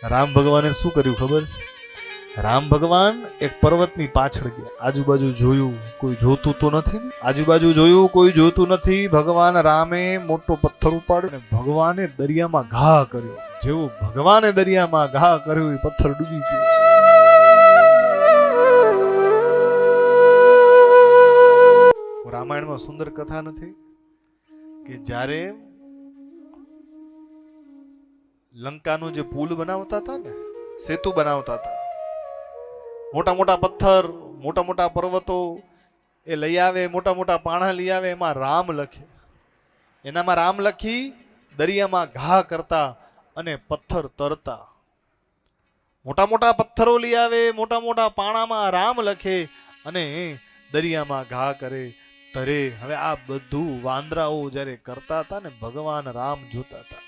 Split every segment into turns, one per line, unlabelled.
રામ ભગવાને શું કર્યું ખબર છે? રામ ભગવાન એક પર્વતની પાછળ ગયા. આજુબાજુ જોયું, કોઈ જોતું તો નથી ને. આજુબાજુ જોયું, કોઈ જોતું નથી. ભગવાન રામે મોટો પથ્થર ઉપાડ્યો અને ભગવાને દરિયામાં ઘા કર્યો. જેવું ભગવાને દરિયામાં ઘા કર્યો એ પથ્થર ડૂબી ગયો. રામાયણમાં સુંદર કથા નથી કે જ્યારે લંકાનો જે પુલ બનાવતા હતા ને, સેતુ બનાવતા હતા, મોટા મોટા પથ્થર, મોટા મોટા પર્વતો એ લઈ આવે, મોટા મોટા પાણા લઈ આવે, એમાં રામ લખે. એનામાં રામ લખી દરિયામાં ઘા કરતા અને પથ્થર તરતા. મોટા મોટા પથ્થરો લઈ આવે, મોટા મોટા પાણામાં રામ લખે અને દરિયામાં ઘા કરે, તરે. હવે આ બધું વાંદરાઓ જ્યારે કરતા હતા ને, ભગવાન રામ જોતા હતા.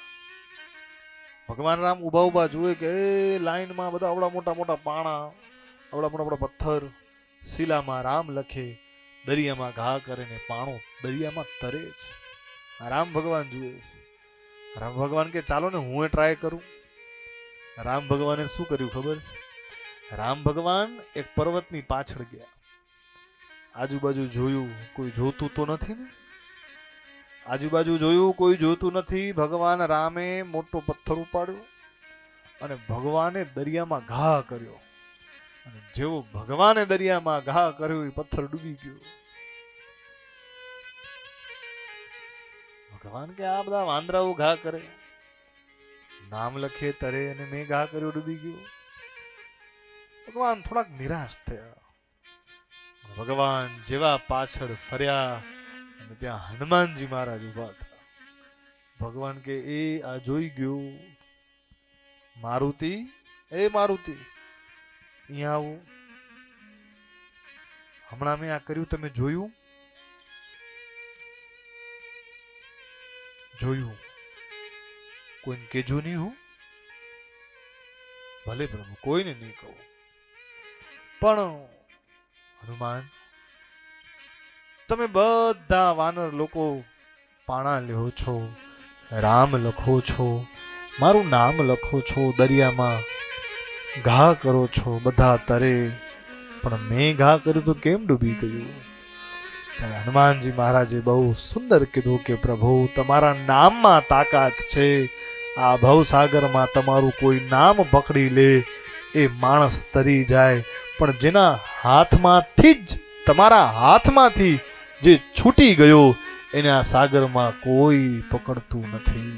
ભગવાન રામ ઉભા ઉભા જુએ કે લાઈનમાં બધા આવડા મોટા મોટા પાણા, આવડા મોટા મોટા પથ્થર, શિલામાં રામ લખે, દરિયામાં ઘા કરે ને પાણો દરિયામાં તરે છે. રામ ભગવાન જુએ છે. રામ ભગવાન કે ચાલો ને હું ટ્રાય કરું. રામ ભગવાને શું કર્યું ખબર છે? રામ ભગવાન એક પર્વતની પાછળ ગયા. આજુબાજુ જોયું, કોઈ જોતું તો નથી ને. આજુબાજુ જોયું, કોઈ જોતું નથી. ભગવાન રામે મોટો પથ્થર ઉપાડ્યો અને ભગવાને દરિયામાં ઘા કર્યો. અને જેવો ભગવાને દરિયામાં ઘા કર્યો એ પથ્થર ડૂબી ગયો. ભગવાન કે આ બધા વાંદરાઓ ઘા કરે, નામ લખે તરે, અને મેં ઘા કર્યો ડૂબી ગયો. ભગવાન થોડાક નિરાશ થયા. ભગવાન જેવા પાછળ ફર્યા અને ત્યાં હનુમાનજી મહારાજ ઉભા હતા. ભગવાન કે એ આ જોઈ ગયો. મારુતિ, એ મારુતિ, અહીંયા આવું. હમણાં મેં આ કર્યું, તમે જોયું? જોયું. કોઈને કેજો નહીં હું. ભલે પ્રભુ, કોઈને નહીં કહું. પણ હનુમાન, તમે બધા વાનર લોકો પાણા લ્યો છો, રામ લખો છો, મારું નામ લખો છો, દરિયામાં ઘા કરો છો, બધા તરે, પણ મેં ઘા કર્યું તો કેમ ડૂબી ગયું? ત્યારે હનુમાનજી મહારાજે બહુ સુંદર કીધું કે પ્રભુ, તમારા નામમાં તાકાત છે. આ ભવસાગરમાં તમારું કોઈ નામ પકડી લે એ માણસ તરી જાય, પણ જેના હાથમાંથી જ, તમારા હાથમાંથી જે છૂટી ગયો એને આ સાગરમાં કોઈ પકડતું નથી.